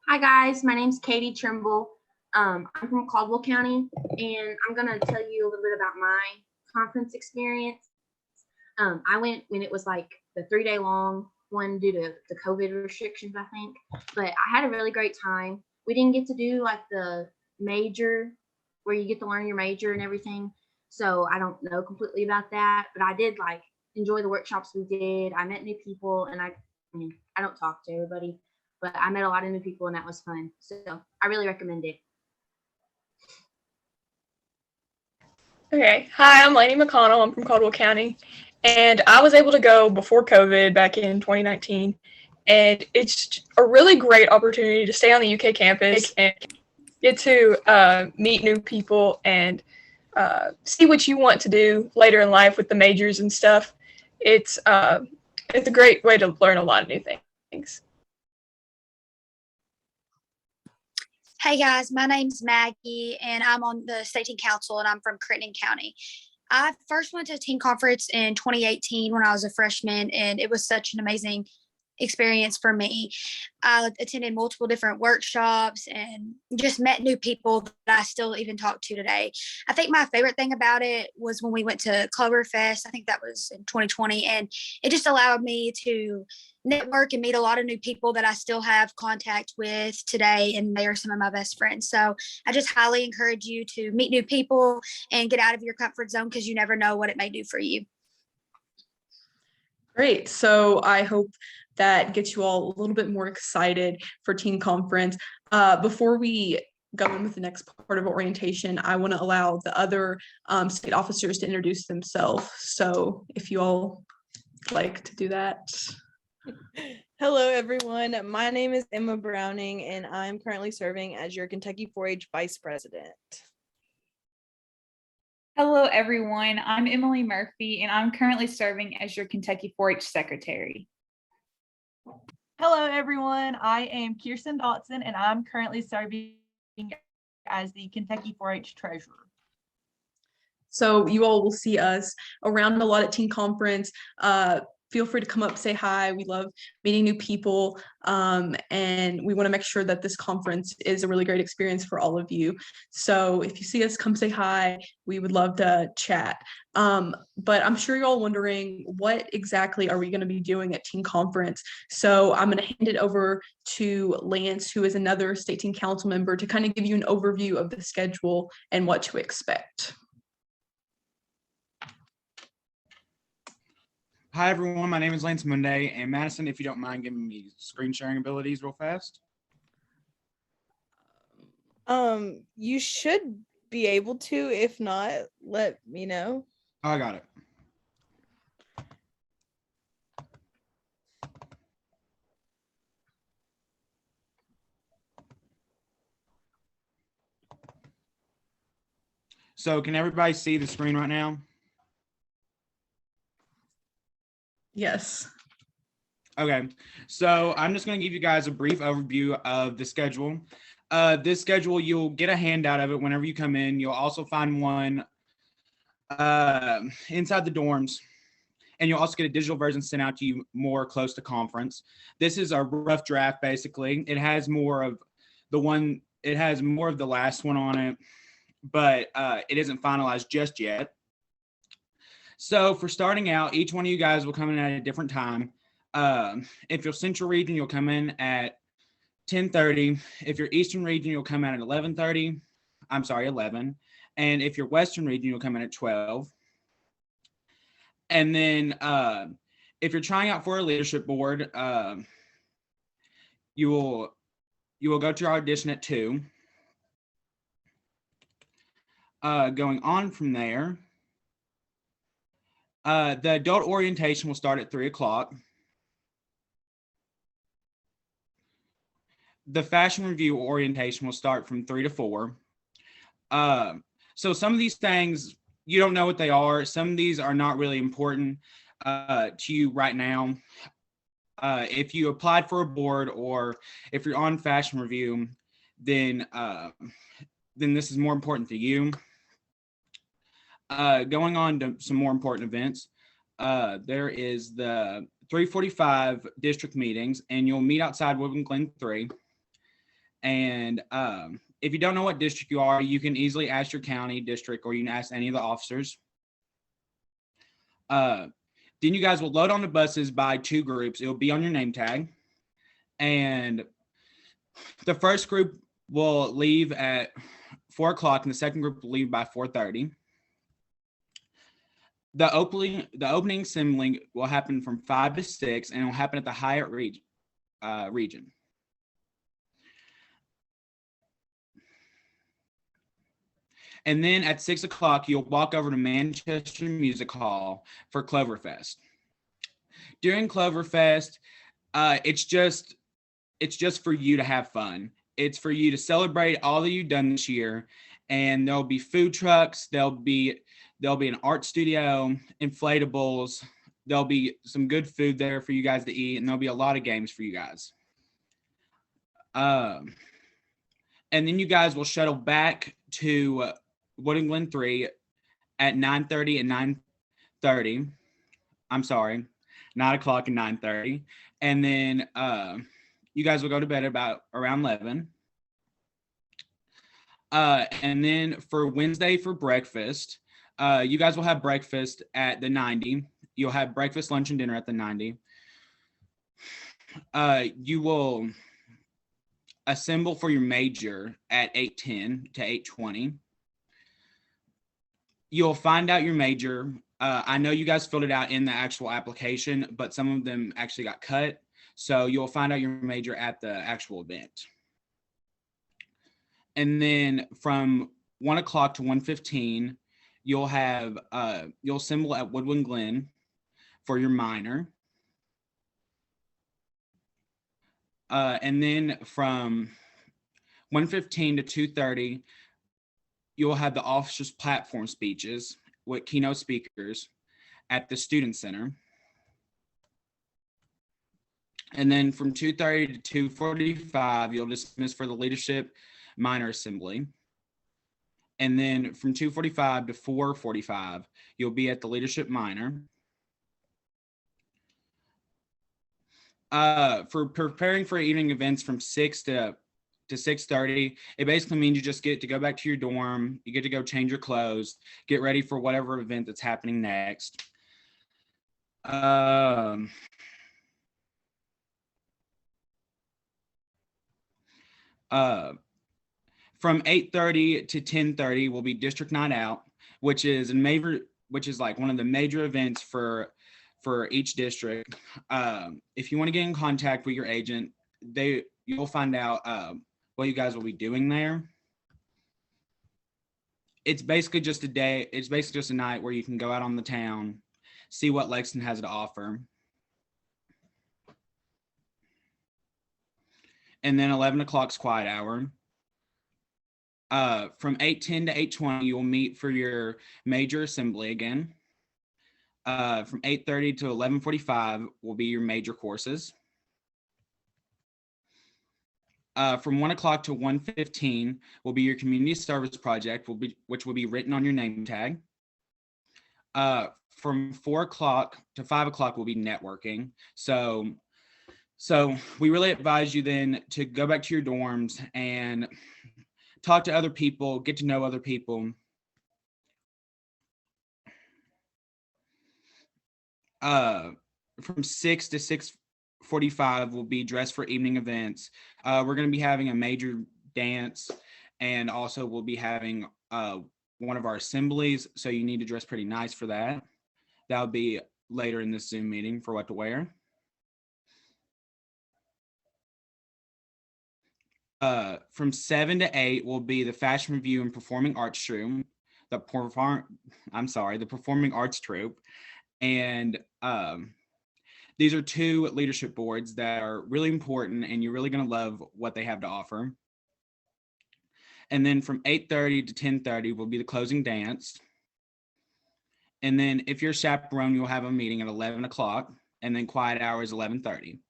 Hi guys, my name's Katie Trimble. I'm from Caldwell County, and I'm gonna tell you a little bit about my conference experience. I went when it was like the 3 day long one due to the COVID restrictions, I think, but I had a really great time. We didn't get to do like the major where you get to learn your major and everything, so I don't know completely about that, but I did like enjoy the workshops we did. I met new people, and I mean, I don't talk to everybody, but I met a lot of new people and that was fun. So I really recommend it. Okay. Hi, I'm Lainey McConnell. I'm from Caldwell County. And I was able to go before COVID back in 2019. And it's a really great opportunity to stay on the UK campus and get to meet new people and see what you want to do later in life with the majors and stuff. It's a great way to learn a lot of new things. Hey guys, my name's Maggie and I'm on the state team council and I'm from Crittenden County. I first went to a team conference in 2018 when I was a freshman and it was such an amazing experience for me. I attended multiple different workshops and just met new people that I still even talk to today. I think my favorite thing about it was when we went to Cloverfest. I think that was in 2020, and it just allowed me to network and meet a lot of new people that I still have contact with today, and they are some of my best friends. So I just highly encourage you to meet new people and get out of your comfort zone because you never know what it may do for you. Great. So I hope that gets you all a little bit more excited for Teen Conference. Before we go in with the next part of orientation, I want to allow the other state officers to introduce themselves. So if you all like to do that. Hello, everyone. My name is Emma Browning, and I'm currently serving as your Kentucky 4-H Vice President. Hello, everyone. I'm Emily Murphy, and I'm currently serving as your Kentucky 4-H Secretary. Hello, everyone. I am Kirsten Dotson, and I'm currently serving as the Kentucky 4-H Treasurer. So you all will see us around a lot at Teen Conference. Feel free to come up, say hi. We love meeting new people, and we want to make sure that this conference is a really great experience for all of you. So if you see us, come say hi. We would love to chat. But I'm sure you're all wondering, what exactly are we going to be doing at Teen Conference? So I'm going to hand it over to Lance, who is another state Teen Council member, to kind of give you an overview of the schedule and what to expect. Hi, everyone. My name is Lance Munday. And Madison, if you don't mind giving me screen sharing abilities real fast. You should be able to. If not, let me know. Oh, I got it. So can everybody see the screen right now? Yes. Okay, so I'm just going to give you guys a brief overview of the schedule. This schedule, you'll get a handout of it whenever you come in. You'll also find one inside the dorms, and you'll also get a digital version sent out to you more close to conference. This is a rough draft, basically. It has more of the last one on it, but it isn't finalized just yet. So for starting out, each one of you guys will come in at a different time. If you're Central Region, you'll come in at 10:30. If you're Eastern Region, you'll come in at 11:30. I'm sorry, 11. And if you're Western Region, you'll come in at 12. And then if you're trying out for a leadership board, you will go to your audition at 2. Going on from there, the adult orientation will start at 3 o'clock. The fashion review orientation will start from 3 to 4. So some of these things, you don't know what they are. Some of these are not really important to you right now. If you applied for a board or if you're on fashion review, then this is more important to you. Going on to some more important events, there is the 345 district meetings, and you'll meet outside Woodland Glen 3. And if you don't know what district you are, you can easily ask your county district, or you can ask any of the officers. Then you guys will load on the buses by 2 groups. It will be on your name tag. And the first group will leave at 4 o'clock and the second group will leave by 4:30. The opening assembly will happen from 5 to 6, and it will happen at the Hyatt region. And then at 6 o'clock, you'll walk over to Manchester Music Hall for Cloverfest. During Cloverfest, it's just for you to have fun. It's for you to celebrate all that you've done this year. And there'll be food trucks. There'll be an art studio, inflatables. There'll be some good food there for you guys to eat, and there'll be a lot of games for you guys. And then you guys will shuttle back to Woodland Glen 3 at 9:30 and 9:30. I'm sorry, 9 o'clock and 9:30. And then you guys will go to bed around 11. And then for Wednesday for breakfast, you guys will have breakfast at the 90. You'll have breakfast, lunch, and dinner at the 90. You will assemble for your major at 8:10 to 8:20. You'll find out your major. I know you guys filled it out in the actual application, but some of them actually got cut. So you'll find out your major at the actual event. And then from 1 o'clock to 1:15, you'll assemble at Woodland Glen for your minor. And then from 1:15 to 2:30, you'll have the officers' platform speeches with keynote speakers at the Student Center. And then from 2:30 to 2:45, you'll dismiss for the leadership minor assembly. And then from 2:45 to 4:45, you'll be at the leadership minor. For preparing for evening events from 6 to 6:30, it basically means you just get to go back to your dorm, you get to go change your clothes, get ready for whatever event that's happening next. From 8:30 to 10:30 will be District Night Out, which is like one of the major events for each district. If you want to get in contact with your agent, you'll find out what you guys will be doing there. It's basically just a day. It's basically just a night where you can go out on the town, see what Lexington has to offer. And then 11 o'clock's quiet hour. From 8:10 to 8:20, you will meet for your major assembly again. From 8:30 to 11:45 will be your major courses. From 1 o'clock to 1:15 will be your community service project, which will be written on your name tag. From 4 o'clock to 5 o'clock will be networking. So we really advise you then to go back to your dorms and talk to other people, get to know other people. From 6 to 6:45 will be dressed for evening events. We're going to be having a major dance, and also we'll be having one of our assemblies, so you need to dress pretty nice for that. That'll be later in this Zoom meeting for what to wear. From 7 to 8 will be the Fashion Review and Performing Arts Troupe, the Performing Arts Troupe. And these are 2 leadership boards that are really important, and you're really going to love what they have to offer. And then from 8:30 to 10:30 will be the closing dance. And then if you're a chaperone, you'll have a meeting at 11 o'clock, and then quiet hour is 11:30.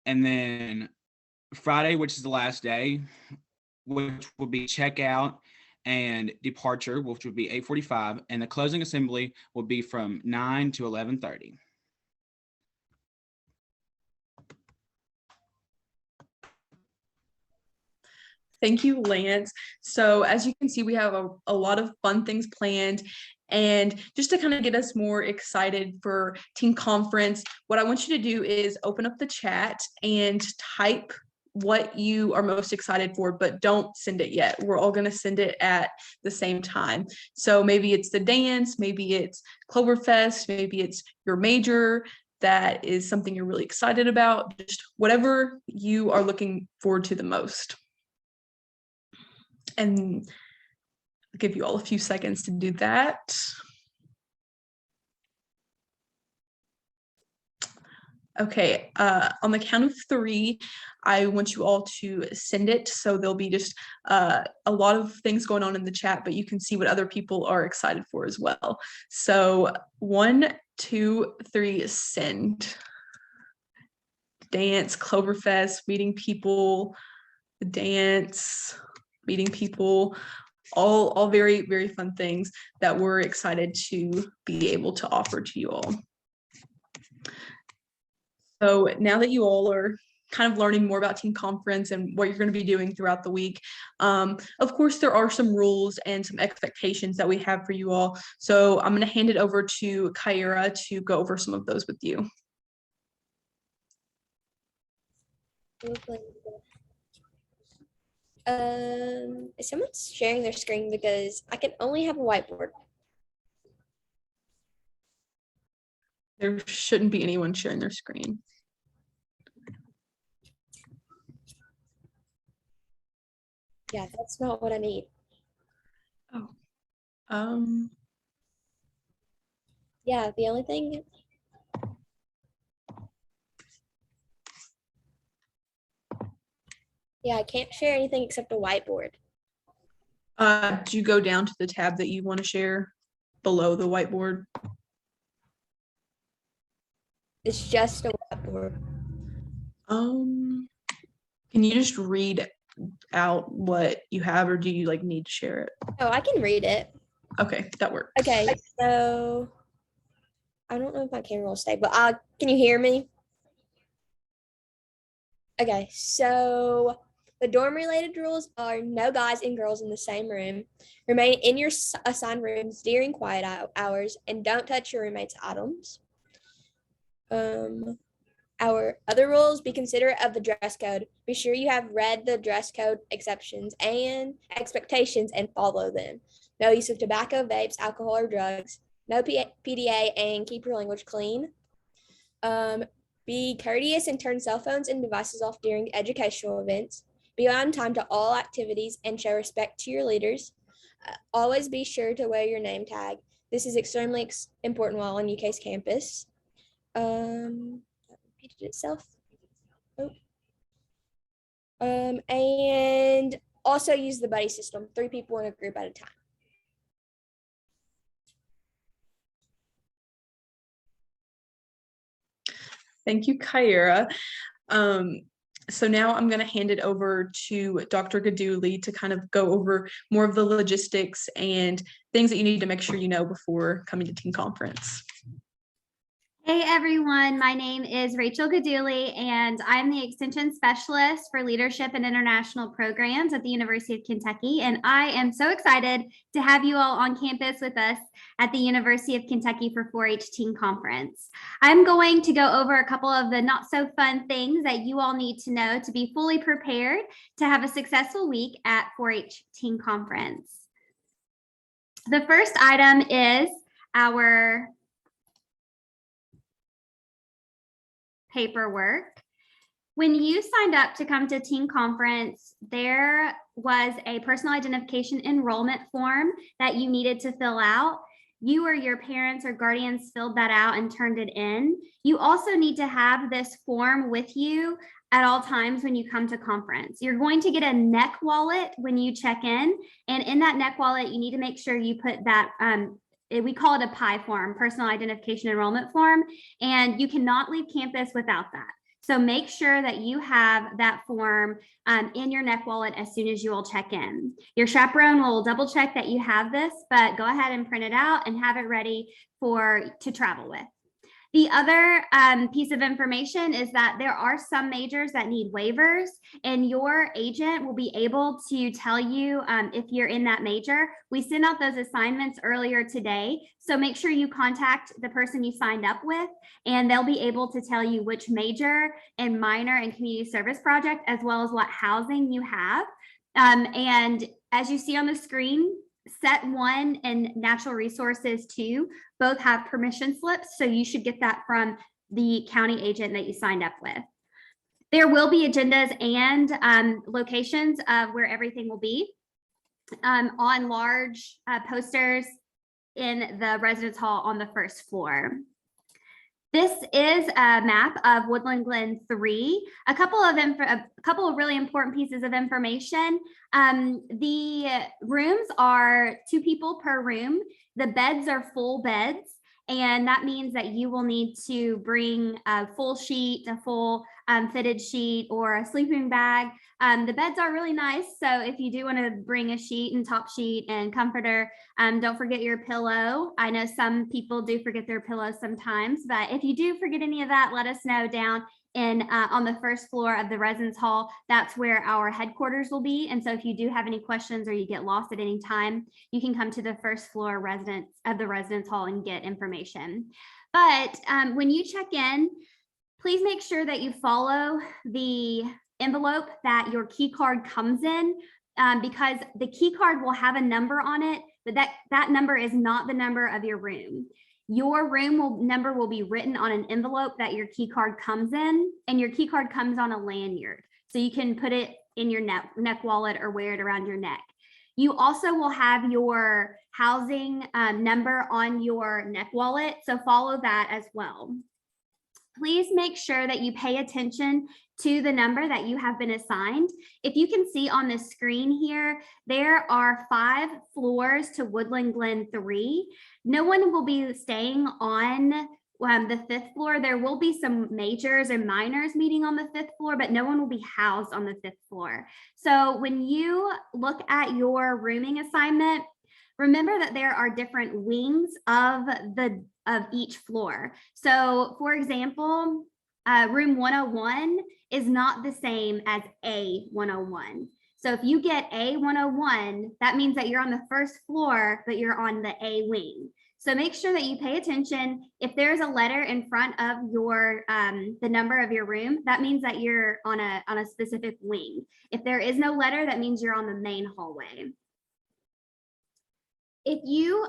And then Friday, which is the last day, which will be checkout and departure, which would be 8:45, and the closing assembly will be from 9 to 11:30. Thank you, Lance. So as you can see, we have a lot of fun things planned. And just to kind of get us more excited for teen conference, what I want you to do is open up the chat and type what you are most excited for, but don't send it yet. We're all going to send it at the same time. So maybe it's the dance, maybe it's Cloverfest, maybe it's your major. That is something you're really excited about, just whatever you are looking forward to the most. And I'll give you all a few seconds to do that. Okay, on the count of 3, I want you all to send it. So there'll be just a lot of things going on in the chat, but you can see what other people are excited for as well. So 1, 2, 3, send. Dance, Cloverfest, meeting people, the dance, meeting people, all very, very fun things that we're excited to be able to offer to you all. So now that you all are kind of learning more about teen conference and what you're going to be doing throughout the week, of course, there are some rules and some expectations that we have for you all. So I'm going to hand it over to Kyra to go over some of those with you. Is someone sharing their screen, because I can only have a whiteboard? There shouldn't be anyone sharing their screen. Yeah, that's not what I need. Oh. Yeah, the only thing. Yeah, I can't share anything except a whiteboard. Do you go down to the tab that you want to share below the whiteboard? It's just a whiteboard. Can you just read out what you have, or do you like need to share it? Oh, I can read it. Okay, that works. Okay, so I don't know if my camera will stay, but can you hear me? Okay, so the dorm related rules are no guys and girls in the same room, remain in your assigned rooms during quiet hours, and don't touch your roommate's items. Our other rules: be considerate of the dress code. Be sure you have read the dress code exceptions and expectations and follow them. No use of tobacco, vapes, alcohol, or drugs. No PDA, and keep your language clean. Be courteous and turn cell phones and devices off during educational events. Be on time to all activities and show respect to your leaders. Always be sure to wear your name tag. This is extremely important while on UK's campus. That repeated itself. Oh. And also use the buddy system, 3 people in a group at a time. Thank you, Kyra. So now I'm going to hand it over to Dr. Gaduli to kind of go over more of the logistics and things that you need to make sure you know before coming to teen conference. Hey everyone, my name is Rachel Gaduli and I'm the Extension Specialist for Leadership and International Programs at the University of Kentucky. And I am so excited to have you all on campus with us at the University of Kentucky for 4-H Teen Conference. I'm going to go over a couple of the not so fun things that you all need to know to be fully prepared to have a successful week at 4-H Teen Conference. The first item is our paperwork. When you signed up to come to Teen Conference, there was a personal identification enrollment form that you needed to fill out. You or your parents or guardians filled that out and turned it in. You also need to have this form with you at all times when you come to conference. You're going to get a neck wallet when you check in, and in that neck wallet, you need to make sure you put that we call it a PI form, personal identification enrollment form, and you cannot leave campus without that. So make sure that you have that form in your neck wallet as soon as you all check in. Your chaperone will double check that you have this, but go ahead and print it out and have it ready to travel with. The other piece of information is that there are some majors that need waivers, and your agent will be able to tell you if you're in that major. We sent out those assignments earlier today, so make sure you contact the person you signed up with, and they'll be able to tell you which major and minor and community service project, as well as what housing you have. And as you see on the screen, Set 1 and Natural Resources 2 both have permission slips, so you should get that from the county agent that you signed up with. There will be agendas and locations of where everything will be on large posters in the residence hall on the first floor. This is a map of Woodland Glen 3. A couple of really important pieces of information. The rooms are 2 people per room. The beds are full beds, and that means that you will need to bring a full sheet, a full fitted sheet, or a sleeping bag. The beds are really nice, so if you do want to bring a sheet and top sheet and comforter, don't forget your pillow. I know some people do forget their pillows sometimes, but if you do forget any of that, let us know down in on the first floor of the residence hall. That's where our headquarters will be. And so if you do have any questions or you get lost at any time, you can come to the first floor residence hall and get information. But when you check in, please make sure that you follow the envelope that your key card comes in, because the key card will have a number on it, but that number is not the number of your room. Your room number will be written on an envelope that your key card comes in, and your key card comes on a lanyard. So you can put it in your neck wallet or wear it around your neck. You also will have your housing number on your neck wallet, so follow that as well. Please make sure that you pay attention to the number that you have been assigned. If you can see on the screen here, there are 5 floors to Woodland Glen 3. No one will be staying on the 5th floor. There will be some majors and minors meeting on the 5th floor, but no one will be housed on the 5th floor. So when you look at your rooming assignment, remember that there are different wings of each floor. So for example, room 101 is not the same as A101. So if you get A101, that means that you're on the 1st floor, but you're on the A wing. So make sure that you pay attention. If there's a letter in front of your the number of your room, that means that you're on a specific wing. If there is no letter, that means you're on the main hallway. If you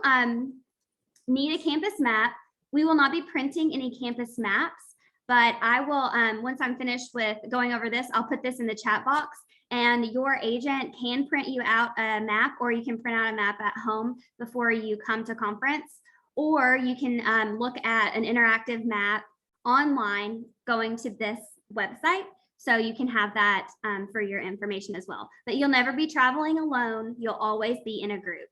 need a campus map, we will not be printing any campus maps, but I will, once I'm finished with going over this, I'll put this in the chat box, and your agent can print you out a map, or you can print out a map at home before you come to conference, or you can look at an interactive map online going to this website. So you can have that for your information as well. But you'll never be traveling alone. You'll always be in a group.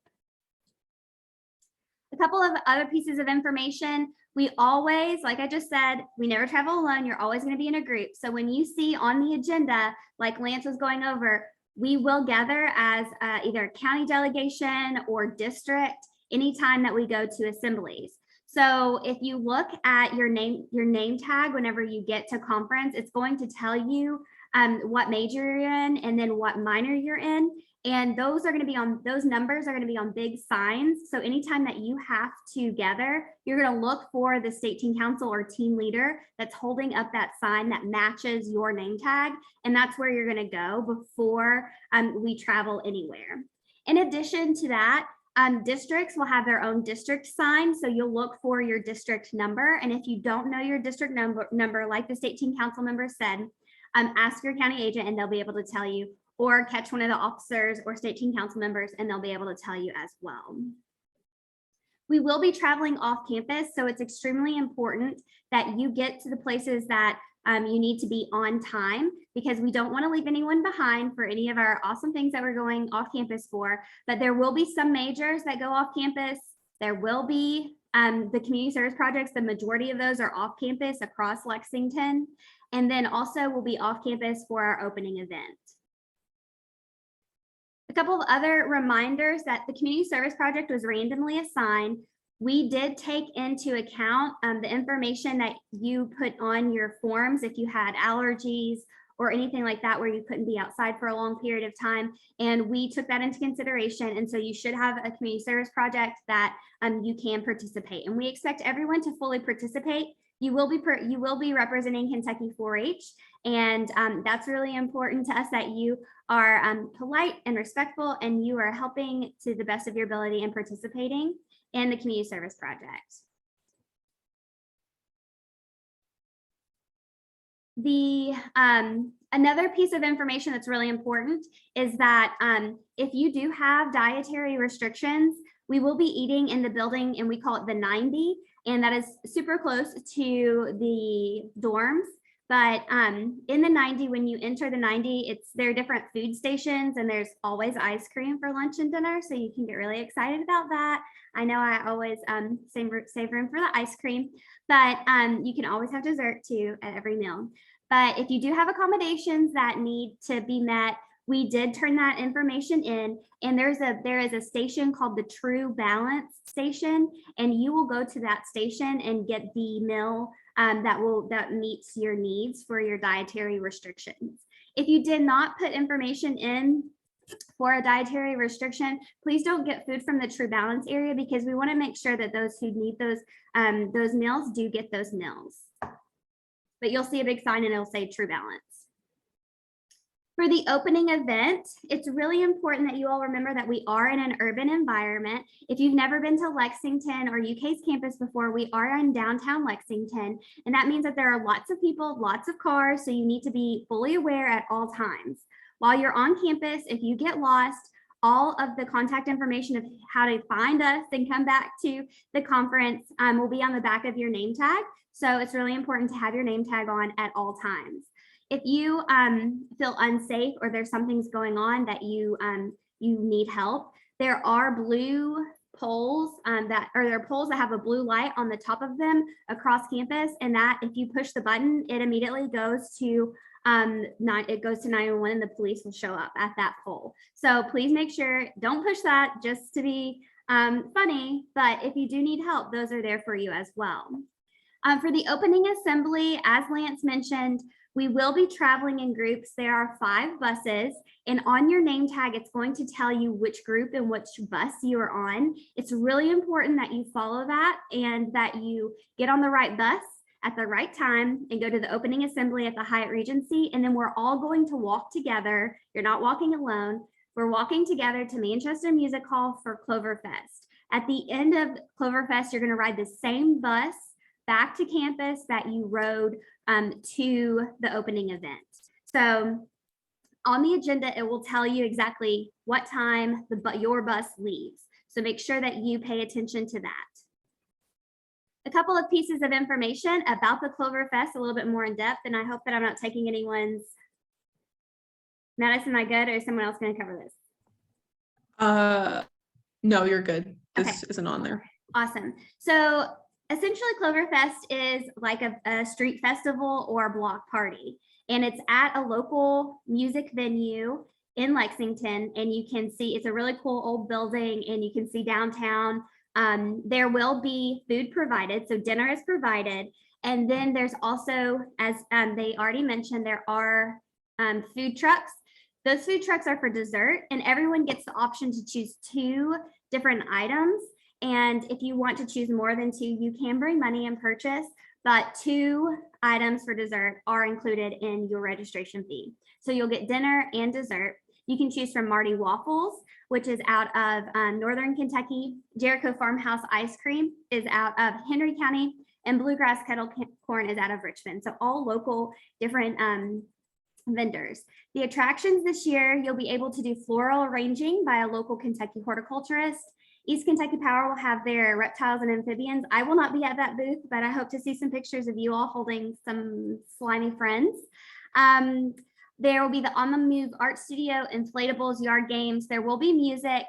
A couple of other pieces of information. We always, like I just said, we never travel alone. You're always going to be in a group. So when you see on the agenda, like Lance was going over, we will gather as either a county delegation or district anytime that we go to assemblies. So if you look at your name tag whenever you get to conference, it's going to tell you what major you're in and then what minor you're in. And those numbers are going to be on big signs. So anytime that you have to gather, you're going to look for the state team council or team leader that's holding up that sign that matches your name tag. And that's where you're going to go before we travel anywhere. In addition to that, districts will have their own district sign. So you'll look for your district number. And if you don't know your district number, like the state team council member said, ask your county agent and they'll be able to tell you, or catch one of the officers or state team council members and they'll be able to tell you as well. We will be traveling off campus, so it's extremely important that you get to the places that you need to be on time, because we don't want to leave anyone behind for any of our awesome things that we're going off campus for. But there will be some majors that go off campus. There will be the community service projects. The majority of those are off campus across Lexington. And then also we'll be off campus for our opening event. A couple of other reminders that the community service project was randomly assigned We did take into account the information that you put on your forms if you had allergies or anything like that where you couldn't be outside for a long period of time. And we took that into consideration. And so you should have a community service project that you can participate. And we expect everyone to fully participate. You will be representing Kentucky 4-H, and that's really important to us that you are polite and respectful, and you are helping to the best of your ability and participating in the community service project. Another piece of information that's really important is that if you do have dietary restrictions, we will be eating in the building, and we call it the 90, and that is super close to the dorms. But in the 90, when you enter the 90, there are different food stations, and there's always ice cream for lunch and dinner, so you can get really excited about that. I know I always save room for the ice cream, but you can always have dessert too at every meal. But if you do have accommodations that need to be met, we did turn that information in, and there is a station called the True Balance Station, and you will go to that station and get the meal that meets your needs for your dietary restrictions. If you did not put information in for a dietary restriction, please don't get food from the True Balance area, because we want to make sure that those who need those meals do get those meals. But you'll see a big sign and it'll say True Balance. For the opening event, it's really important that you all remember that we are in an urban environment. If you've never been to Lexington or UK's campus before, we are in downtown Lexington, and that means that there are lots of people, lots of cars, so you need to be fully aware at all times. While you're on campus, if you get lost, all of the contact information of how to find us and come back to the conference will be on the back of your name tag. So it's really important to have your name tag on at all times. If you feel unsafe or there's something's going on that you need help, there are blue poles there are poles that have a blue light on the top of them across campus, and that if you push the button, it immediately goes to 911, and the police will show up at that pole. So please make sure, don't push that just to be funny, but if you do need help, those are there for you as well. For the opening assembly, as Lance mentioned, we will be traveling in groups. There are 5 buses, and on your name tag, it's going to tell you which group and which bus you are on. It's really important that you follow that and that you get on the right bus at the right time and go to the opening assembly at the Hyatt Regency. And then we're all going to walk together. You're not walking alone. We're walking together to Manchester Music Hall for Cloverfest. At the end of Cloverfest, you're going to ride the same bus back to campus that you rode to the opening event. So on the agenda, it will tell you exactly what time your bus leaves. So make sure that you pay attention to that. A couple of pieces of information about the Cloverfest, a little bit more in depth, and I hope that I'm not taking anyone's. Madison, am I good, or is someone else going to cover this? No, you're good. This Okay. isn't on there. Awesome. So essentially, Cloverfest is like a street festival or a block party, and it's at a local music venue in Lexington, and you can see it's a really cool old building, and you can see downtown. There will be food provided, so dinner is provided, and then there's also, as they already mentioned, there are food trucks. Those food trucks are for dessert, and everyone gets the option to choose 2 different items. And if you want to choose more than 2, you can bring money and purchase, but 2 items for dessert are included in your registration fee. So you'll get dinner and dessert. You can choose from Marty Waffles, which is out of Northern Kentucky. Jericho Farmhouse Ice Cream is out of Henry County, and Bluegrass Kettle Corn is out of Richmond. So all local different vendors. The attractions this year, you'll be able to do floral arranging by a local Kentucky horticulturist. East Kentucky Power will have their reptiles and amphibians. I will not be at that booth, but I hope to see some pictures of you all holding some slimy friends. There will be the On the Move Art Studio, inflatables, yard games. There will be music.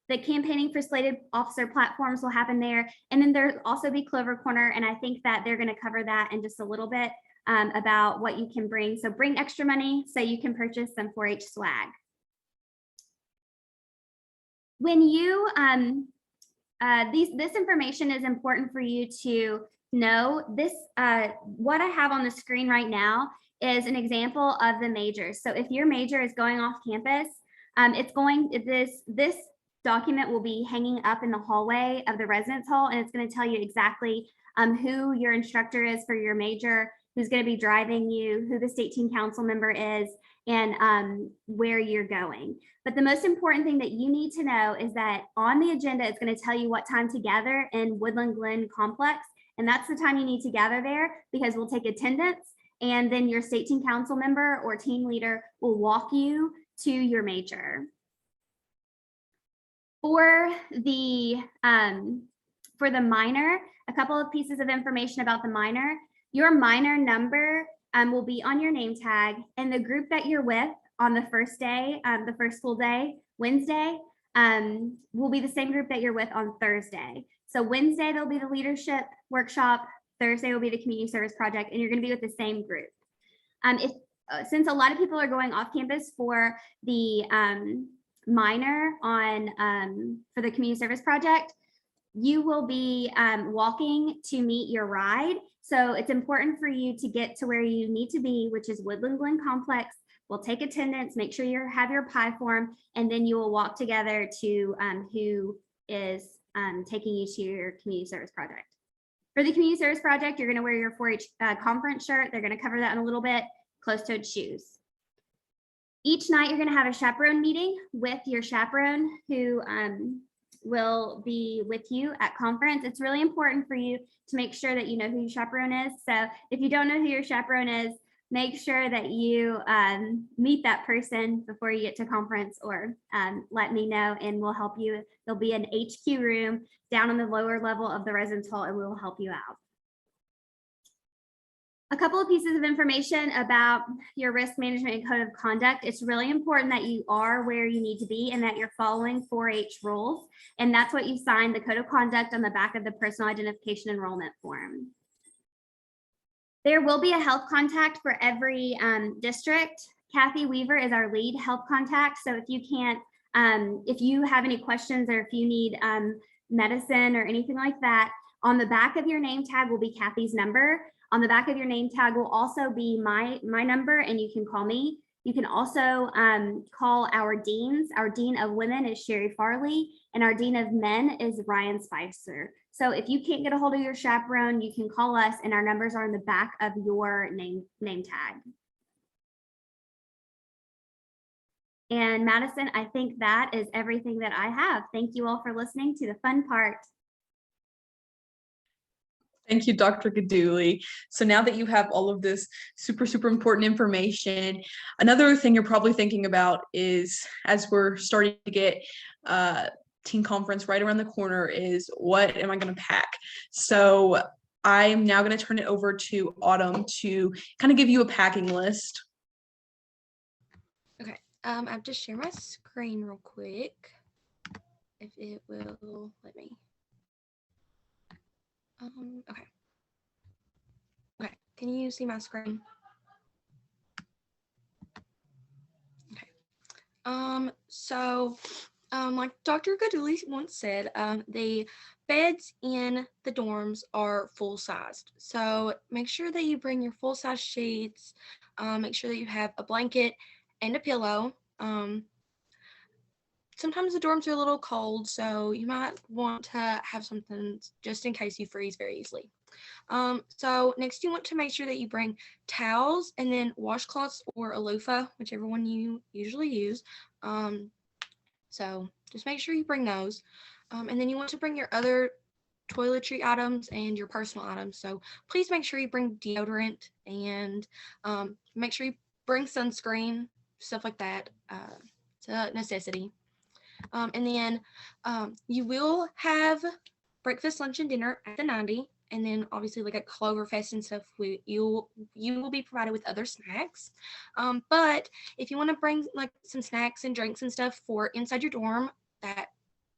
The campaigning for slated officer platforms will happen there. And then there'll also be Clover Corner, and I think that they're going to cover that in just a little bit about what you can bring. So bring extra money so you can purchase some 4-H swag. When you this information is important for you to know. This, what I have on the screen right now is an example of the majors. So if your major is going off campus, this document will be hanging up in the hallway of the residence hall, and it's going to tell you exactly who your instructor is for your major, who's going to be driving you, who the state team council member is, and where you're going. But the most important thing that you need to know is that on the agenda, it's going to tell you what time to gather in Woodland Glen Complex. And that's the time you need to gather there, because we'll take attendance, and then your state team council member or team leader will walk you to your major. For the minor, a couple of pieces of information about the minor. Your minor number will be on your name tag, and the group that you're with on the first day, the first full day, Wednesday, will be the same group that you're with on Thursday. So Wednesday, there'll be the leadership workshop. Thursday will be the community service project, and you're going to be with the same group. Since a lot of people are going off campus for the minor for the community service project, you will be walking to meet your ride. So it's important for you to get to where you need to be, which is Woodland Glen Complex. We'll take attendance, make sure you have your pie form, and then you will walk together to who is taking you to your community service project. For the community service project, you're going to wear your 4-H conference shirt. They're going to cover that in a little bit, closed-toed shoes. Each night, you're going to have a chaperone meeting with your chaperone who will be with you at conference. It's really important for you to make sure that you know who your chaperone is. So if you don't know who your chaperone is, make sure that you meet that person before you get to conference, or let me know and we'll help you. There'll be an HQ room down on the lower level of the residence hall, and we will help you out. A couple of pieces of information about your risk management and code of conduct. It's really important that you are where you need to be and that you're following 4-H rules. And that's what you sign the code of conduct on the back of the personal identification enrollment form. There will be a health contact for every district. Kathy Weaver is our lead health contact. So if you have any questions, or if you need medicine or anything like that, on the back of your name tag will be Kathy's number. On the back of your name tag will also be my number, and you can call me. You can also call our deans. Our Dean of Women is Sherry Farley, and our Dean of Men is Ryan Spicer. So if you can't get a hold of your chaperone, you can call us, and our numbers are in the back of your name tag. And Madison, I think that is everything that I have. Thank you all for listening to the fun part. Thank you, Dr. Gaduli. So now that you have all of this super, super important information, another thing you're probably thinking about is, as we're starting to get teen conference right around the corner, is what am I going to pack? So I'm now going to turn it over to Autumn to kind of give you a packing list. Okay, I've just shared my screen real quick, if it will let me. Okay, can you see my screen? Okay. So like Dr. Gaduli once said, the beds in the dorms are full-sized. So make sure that you bring your full-size sheets, make sure that you have a blanket and a pillow. Sometimes the dorms are a little cold, so you might want to have something just in case you freeze very easily. So next you want to make sure that you bring towels and then washcloths or a loofah, whichever one you usually use. So just make sure you bring those. And then you want to bring your other toiletry items and your personal items. So please make sure you bring deodorant, and make sure you bring sunscreen, stuff like that. It's a necessity. And then you will have breakfast, lunch, and dinner at the 90. And then obviously like at Cloverfest and stuff, you will be provided with other snacks. But if you want to bring like some snacks and drinks and stuff for inside your dorm, that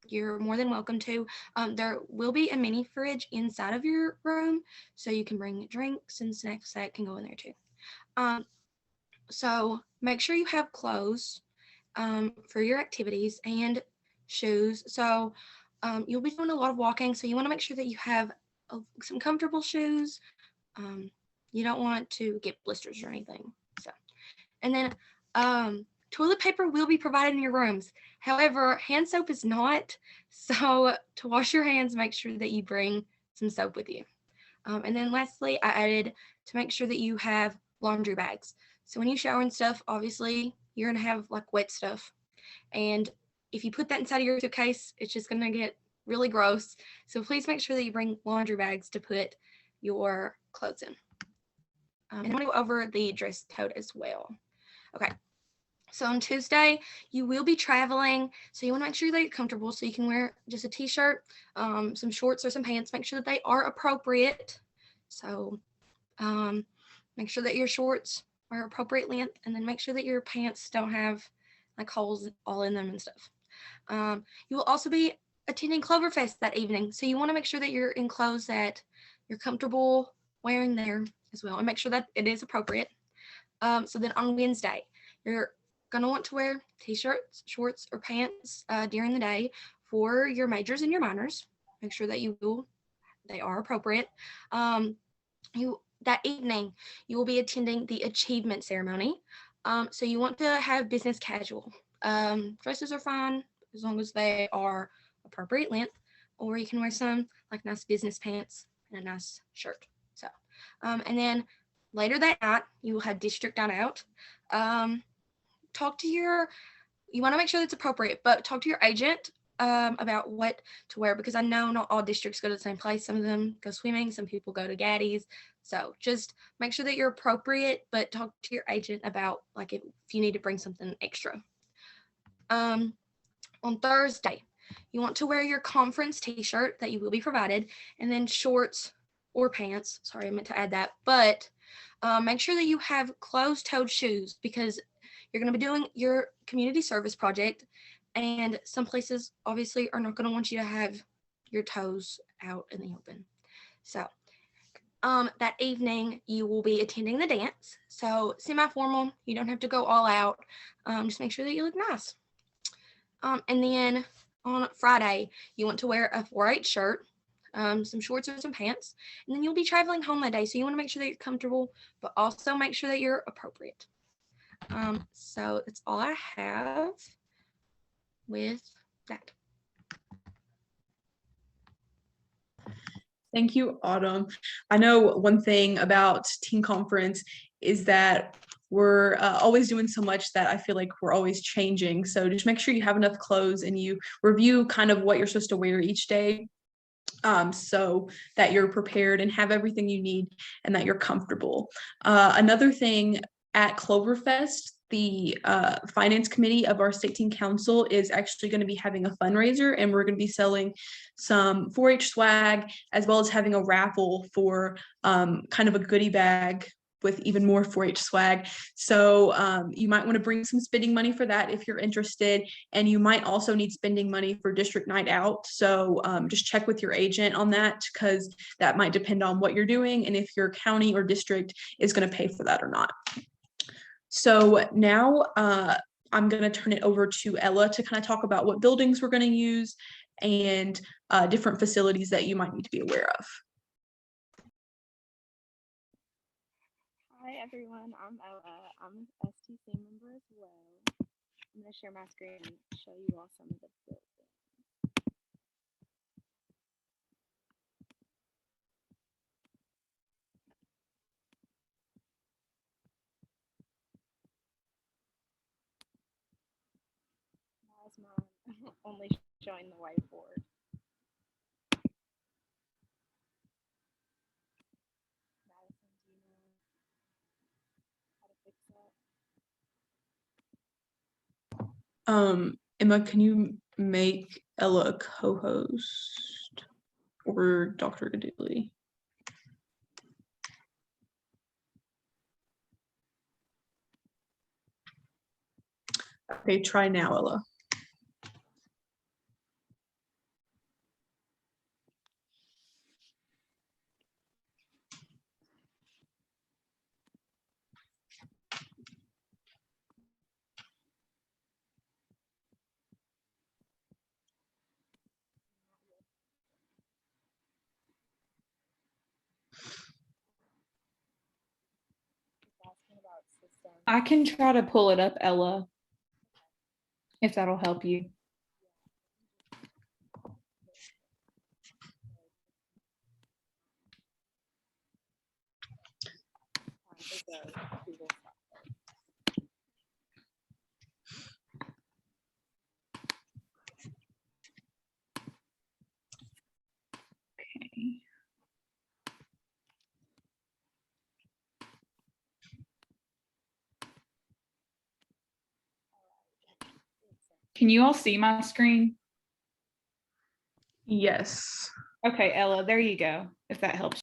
you're more than welcome to. There will be a mini fridge inside of your room, so you can bring drinks and snacks that can go in there too. So make sure you have clothes for your activities and shoes. So You'll be doing a lot of walking, so you want to make sure that you have some comfortable shoes. You don't want to get blisters or anything. So, and then toilet paper will be provided in your rooms. However, hand soap is not. So to wash your hands, make sure that you bring some soap with you. And then lastly, I added to make sure that you have laundry bags. So when you shower and stuff, obviously you're gonna have like wet stuff. And if you put that inside of your suitcase, it's just gonna get really gross. So please make sure that you bring laundry bags to put your clothes in. And I'm gonna go over the dress code as well. Okay. So on Tuesday, you will be traveling. So you want to make sure that you're comfortable. So you can wear just a t-shirt, some shorts or some pants. Make sure that they are appropriate. So make sure that your shorts are appropriate length, and then make sure that your pants don't have like holes all in them and stuff. You will also be attending Cloverfest that evening. So you want to make sure that you're in clothes that you're comfortable wearing there as well, and make sure that it is appropriate. So then on Wednesday, you're gonna want to wear t-shirts, shorts, or pants during the day for your majors and your minors. Make sure that they are appropriate. That evening, you will be attending the achievement ceremony. So you want to have business casual. Dresses are fine as long as they are appropriate length, or you can wear some like nice business pants and a nice shirt. So, and then later that night, you will have district night out. You want to make sure that's appropriate, but talk to your agent about what to wear, because I know not all districts go to the same place. Some of them go swimming, some people go to Gaddy's. So just make sure that you're appropriate, but talk to your agent about like if you need to bring something extra. On Thursday, you want to wear your conference t-shirt that you will be provided, and then shorts or pants. Sorry, I meant to add that, but make sure that you have closed-toed shoes, because you're going to be doing your community service project, and some places obviously are not going to want you to have your toes out in the open. So that evening you will be attending the dance. So semi-formal, you don't have to go all out. Just make sure that you look nice. And then on Friday, you want to wear a 4-H shirt, some shorts or some pants, and then you'll be traveling home that day. So you want to make sure that you're comfortable, but also make sure that you're appropriate. So that's all I have with that. Thank you, Autumn. I know one thing about teen conference is that we're always doing so much that I feel like we're always changing. So just make sure you have enough clothes and you review kind of what you're supposed to wear each day, so that you're prepared and have everything you need and that you're comfortable. Another thing, at Cloverfest, the finance committee of our state teen council is actually going to be having a fundraiser, and we're going to be selling some 4-H swag, as well as having a raffle for kind of a goodie bag with even more 4-H swag. So you might want to bring some spending money for that if you're interested, and you might also need spending money for district night out. So just check with your agent on that, because that might depend on what you're doing and if your county or district is going to pay for that or not. So now I'm going to turn it over to Ella to kind of talk about what buildings we're going to use and different facilities that you might need to be aware of. Hi everyone, I'm Ella. I'm an STC member as well. I'm going to share my screen and show you all some of the buildings. Why is mine only showing the whiteboard? Madison, do you know how to fix that? Emma, can you make Ella a co-host or Dr. Gaduli? Okay, try now, Ella. I can try to pull it up, Ella, if that'll help you. Okay. Can you all see my screen? Yes. Okay, Ella, there you go, if that helps.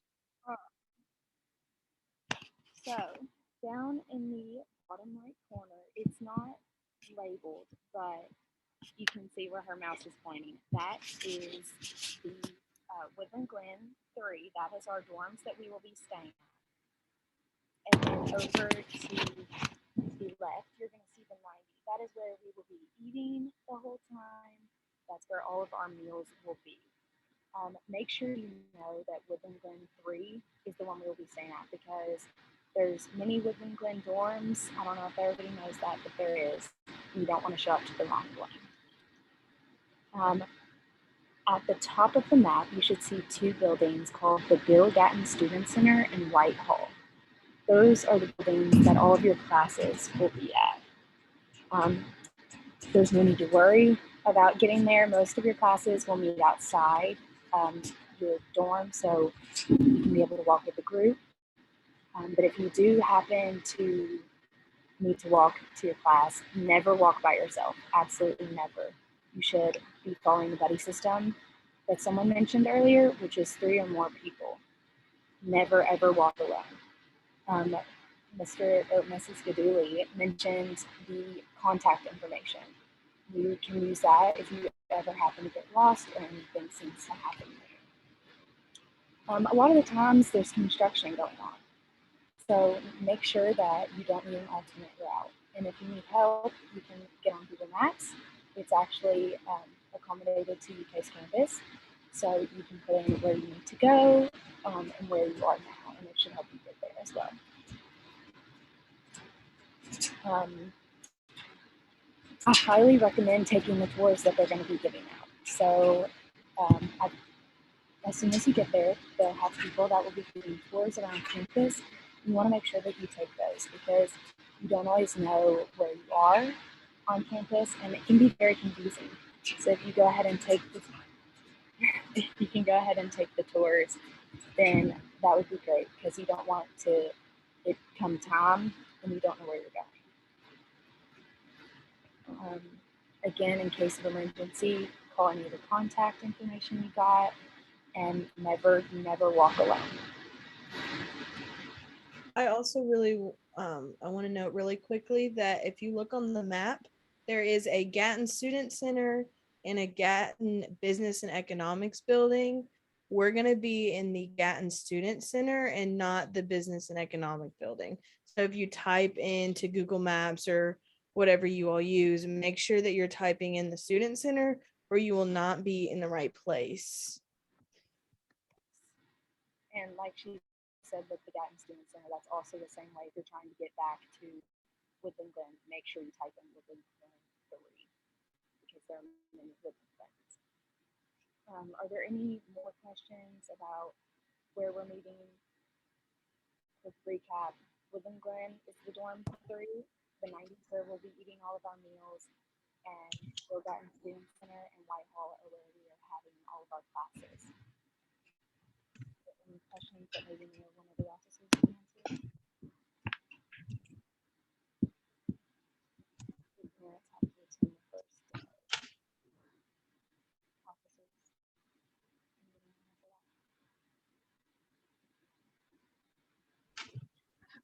So down in the bottom right corner, it's not labeled, but you can see where her mouse is pointing. That is the Woodland Glen 3. That is our dorms that we will be staying at. And then over to the left, you're going to see the 90. That is where we will be eating the whole time. That's where all of our meals will be. Make sure you know that Woodland Glen 3 is the one we will be staying at, because there's many Woodland Glen dorms. I don't know if everybody knows that, but there is. You don't want to show up to the wrong one. At the top of the map, you should see two buildings called the Bill Gatton Student Center and Whitehall. Those are the buildings that all of your classes will be at. There's no need to worry about getting there. Most of your classes will meet outside your dorm, so you can be able to walk with a group. But if you do happen to need to walk to your class, never walk by yourself. Absolutely never. You should be following the buddy system that someone mentioned earlier, which is 3 or more people. Never ever walk alone. Mr. or Mrs. Gaduli mentioned the contact information. You can use that if you ever happen to get lost or anything seems to happen there. A lot of the times there's construction going on, so make sure that you don't need an alternate route. And if you need help, you can get on Google Maps. It's actually accommodated to UK's campus, so you can put in where you need to go and where you are now, and it should help you get there as well. I highly recommend taking the tours that they're going to be giving out. So as soon as you get there, they'll have people that will be giving tours around campus. You want to make sure that you take those, because you don't always know where you are on campus, and it can be very confusing. So if you go ahead and take the tours, then that would be great, because you don't want it come time and you don't know where you're going. Again, in case of emergency, call any of the contact information you got, and never walk alone. I also really, I want to note really quickly that if you look on the map, there is a Gatton Student Center and a Gatton Business and Economics building. We're going to be in the Gatton Student Center and not the Business and Economic building. So if you type into Google Maps or whatever you all use, make sure that you're typing in the Student Center, or you will not be in the right place. And like she said with the Gatton Student Center, that's also the same way if you're trying to get back to Woodland Glen. Make sure you type in Woodland Glen 3, because there are many Woodland Glens. Are there any more questions about where we're meeting? Quick recap: Woodland Glen is the dorm 3. The 90s where we'll be eating all of our meals, and Bill Gatton Student Center and Whitehall are where we are having all of our classes. Any questions that maybe me or one of the officers can answer? The parents have to attend the first officers.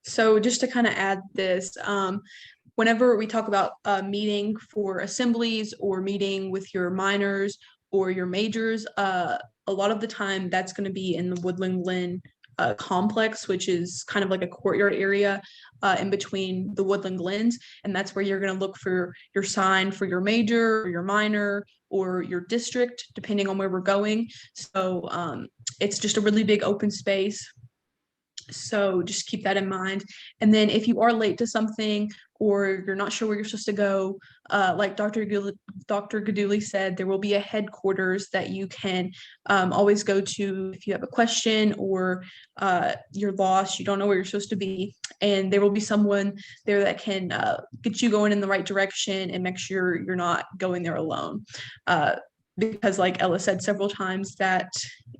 So just to kind of add this, whenever we talk about meeting for assemblies or meeting with your minors or your majors, a lot of the time that's going to be in the Woodland Glen complex, which is kind of like a courtyard area in between the Woodland Glens. And that's where you're going to look for your sign for your major or your minor or your district, depending on where we're going. So it's just a really big open space. So just keep that in mind. And then if you are late to something or you're not sure where you're supposed to go, like Dr. Gaduli said, there will be a headquarters that you can always go to if you have a question or you're lost, you don't know where you're supposed to be. And there will be someone there that can get you going in the right direction and make sure you're not going there alone. Because like Ella said several times, that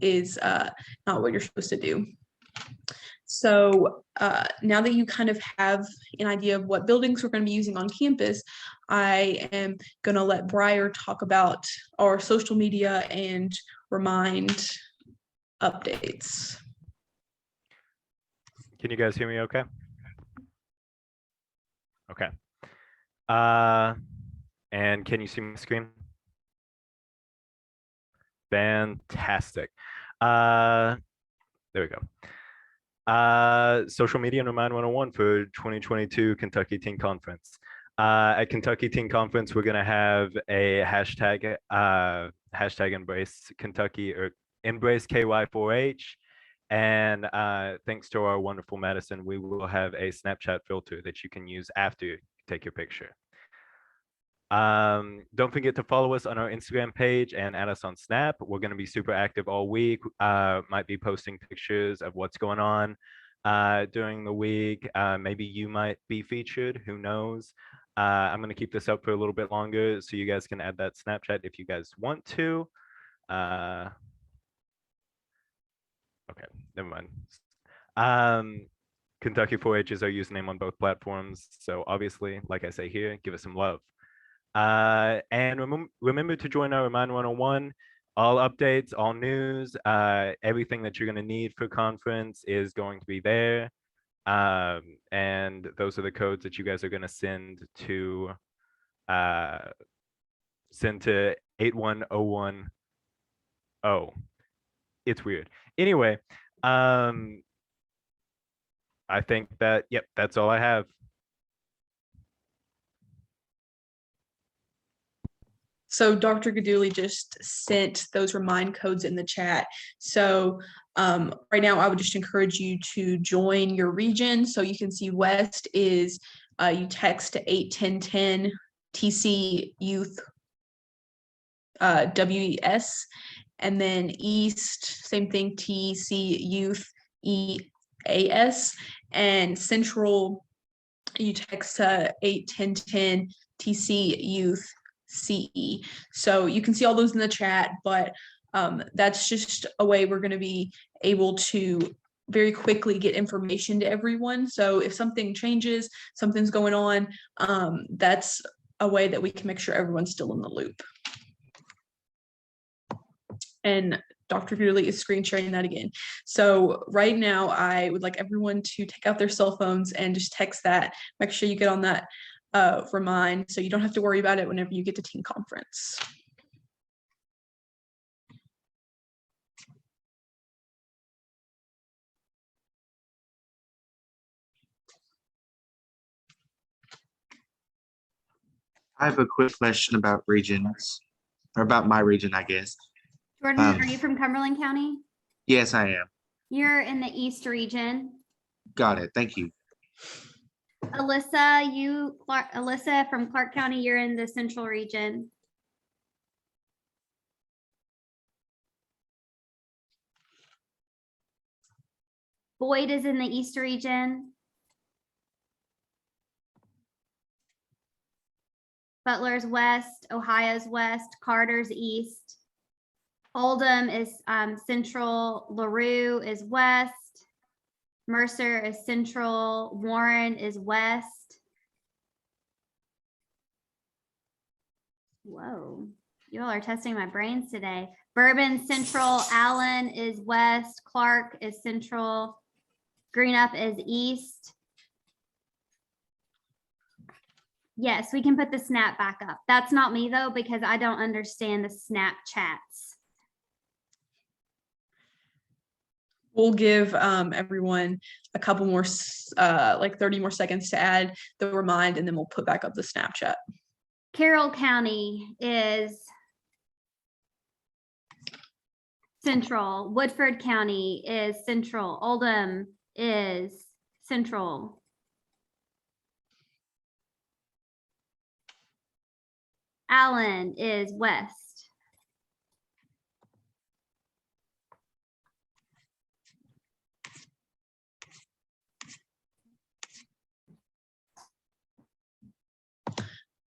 is not what you're supposed to do. So now that you kind of have an idea of what buildings we're going to be using on campus, I am going to let Briar talk about our social media and Remind updates. Can you guys hear me okay? Okay. And can you see my screen? Fantastic. There we go. Social media and Remind 101 for 2022 Kentucky Teen Conference. At Kentucky Teen Conference, we're gonna have a hashtag embrace Kentucky or embrace KY4H. And thanks to our wonderful Madison, we will have a Snapchat filter that you can use after you take your picture. Don't forget to follow us on our Instagram page and add us on Snap. We're going to be super active all week. Might be posting pictures of what's going on during the week. Maybe you might be featured, who knows. I'm going to keep this up for a little bit longer so you guys can add that Snapchat if you guys want to. Okay, never mind. Kentucky 4-H is our username on both platforms. So obviously, like I say here, give us some love. And remember to join our Remind 101. All updates, all news, everything that you're going to need for conference is going to be there. And those are the codes that you guys are going to send to 81010. It's weird. Anyway, I think that, yep, that's all I have. So Dr. Gaduli just sent those Remind codes in the chat. So right now I would just encourage you to join your region. So you can see West is you text to 81010 TC Youth WES, and then East, same thing, TC Youth EAS, and Central you text to 81010 TC Youth CE. So you can see all those in the chat, but that's just a way we're going to be able to very quickly get information to everyone. So if something changes, something's going on, that's a way that we can make sure everyone's still in the loop. And Dr. Gurley is screen sharing that again. So right now I would like everyone to take out their cell phones and just text that. Make sure you get on that Remind, so you don't have to worry about it whenever you get to Teen Conference. I have a quick question about regions, or about my region, I guess. Jordan, are you from Cumberland County? Yes, I am. You're in the East region. Got it. Thank you. Alyssa from Clark County, you're in the Central region. Boyd is in the East region. Butler's West, Ohio's West, Carter's East. Oldham is Central, LaRue is West. Mercer is Central, Warren is West. Whoa, you all are testing my brains today. Bourbon Central, Allen is West, Clark is Central, Greenup is East. Yes, we can put the snap back up. That's not me though, because I don't understand the Snapchats. We'll give everyone a couple more, like 30 more seconds to add the Remind, and then we'll put back up the Snapchat. Carroll County is Central. Woodford County is Central. Oldham is Central. Allen is West.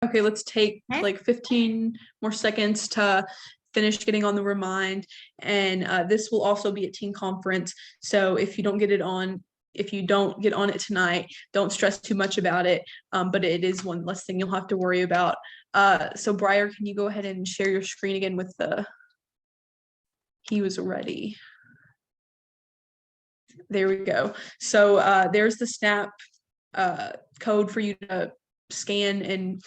Okay, let's take Okay. like 15 more seconds to finish getting on the remind. And this will also be a teen conference. So if you don't get it tonight, don't stress too much about it. But it is one less thing you'll have to worry about. So Briar, can you go ahead and share your screen again with he was ready. There we go. So there's the SNAP code for you to scan and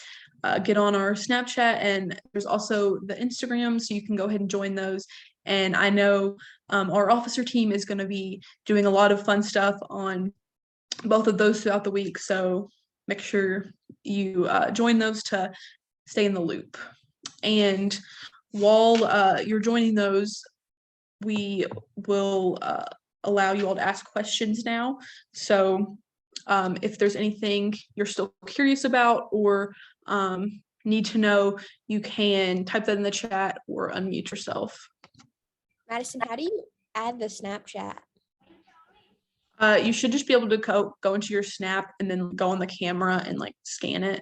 get on our Snapchat, and there's also the Instagram, so you can go ahead and join those. And I know our officer team is going to be doing a lot of fun stuff on both of those throughout the week, so make sure you join those to stay in the loop. And while you're joining those, we will allow you all to ask questions now. So if there's anything you're still curious about or need to know, you can type that in the chat or unmute yourself. Madison, how do you add the Snapchat? You should just be able to go into your Snap and then go on the camera and like scan it.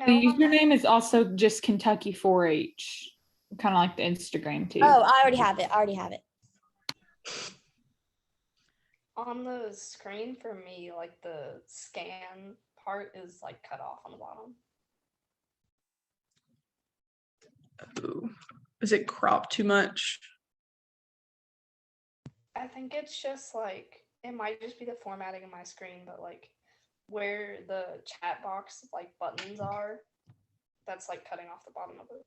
The username is also just Kentucky 4-H, kind of like the Instagram too. Oh, I already have it. On the screen for me, like the scan part is like cut off on the bottom. Ooh. Is it cropped too much? I think it's just like, it might just be the formatting of my screen, but like where the chat box like buttons are, that's like cutting off the bottom of it.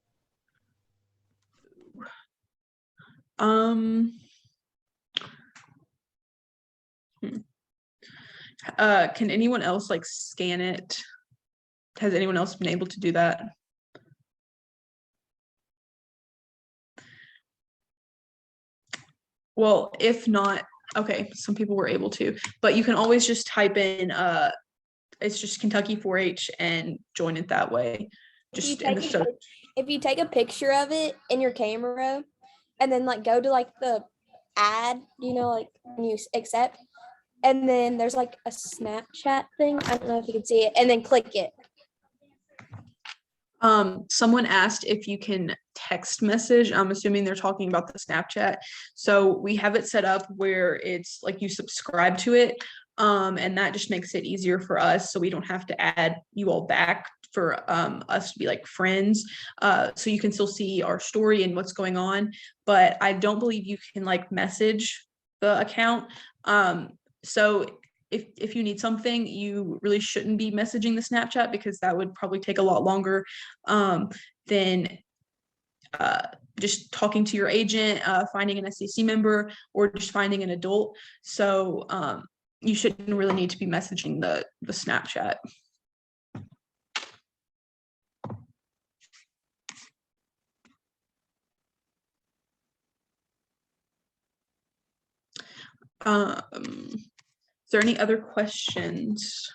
Can anyone else like scan it? Has anyone else been able to do that? Well, if not, okay, some people were able to, but you can always just type in it's just Kentucky 4-H and join it that way. Just in the search. If you take a picture of it in your camera and then like go to like the add, like when you accept, and then there's like a Snapchat thing. I don't know if you can see it, and then click it. Someone asked if you can text message. I'm assuming they're talking about the Snapchat. So we have it set up where it's like you subscribe to it. And that just makes it easier for us, so we don't have to add you all back for us to be like friends. So you can still see our story and what's going on, but I don't believe you can like message the account. So if you need something, you really shouldn't be messaging the Snapchat, because that would probably take a lot longer than just talking to your agent, finding an SAC member, or just finding an adult. So you shouldn't really need to be messaging the Snapchat. Is there any other questions?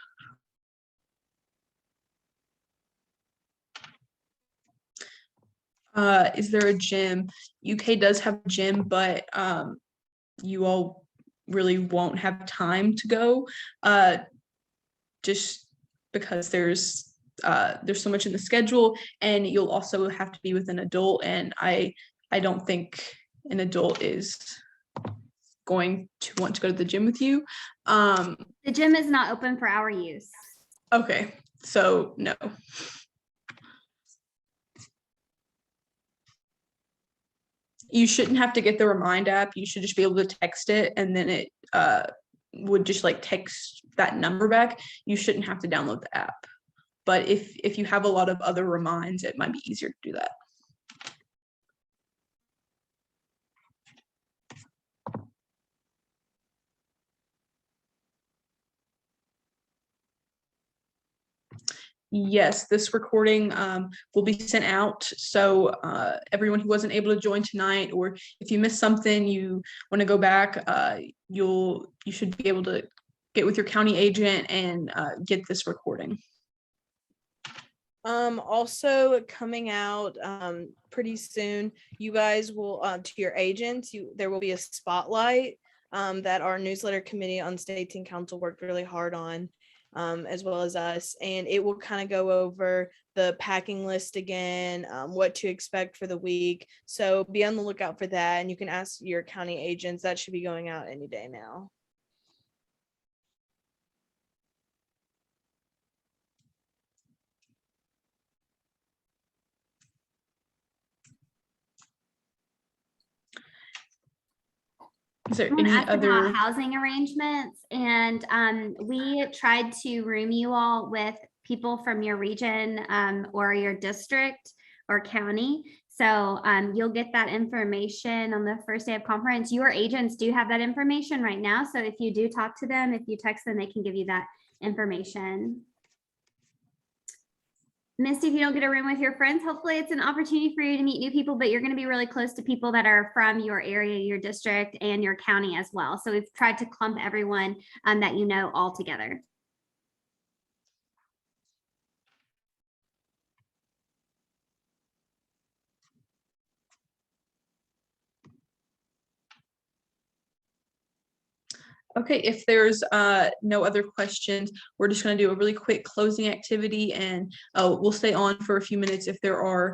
Is there a gym? UK does have a gym, but you all really won't have time to go, just because there's so much in the schedule, and you'll also have to be with an adult, and I don't think an adult is going to want to go to the gym with you. The gym is not open for our use. Okay, so no. You shouldn't have to get the Remind app. You should just be able to text it, and then it would just like text that number back. You shouldn't have to download the app. But if you have a lot of other reminds, it might be easier to do that. Yes, this recording will be sent out. So everyone who wasn't able to join tonight, or if you missed something, you want to go back, you should be able to get with your county agent and get this recording. Also coming out pretty soon, you guys will to your agents, there will be a spotlight that our newsletter committee on State Teen Council worked really hard on, as well as us, and it will kind of go over the packing list again, what to expect for the week. So be on the lookout for that, and you can ask your county agents. That should be going out any day now. Is there Someone any asked other? about housing arrangements, and we tried to room you all with people from your region or your district or county. So you'll get that information on the first day of conference. Your agents do have that information right now. So if you do talk to them, if you text them, they can give you that information. Misty, if you don't get a room with your friends, hopefully it's an opportunity for you to meet new people, but you're going to be really close to people that are from your area, your district, and your county as well. So we've tried to clump everyone that you know all together. Okay, if there's no other questions, we're just going to do a really quick closing activity, and we'll stay on for a few minutes if there are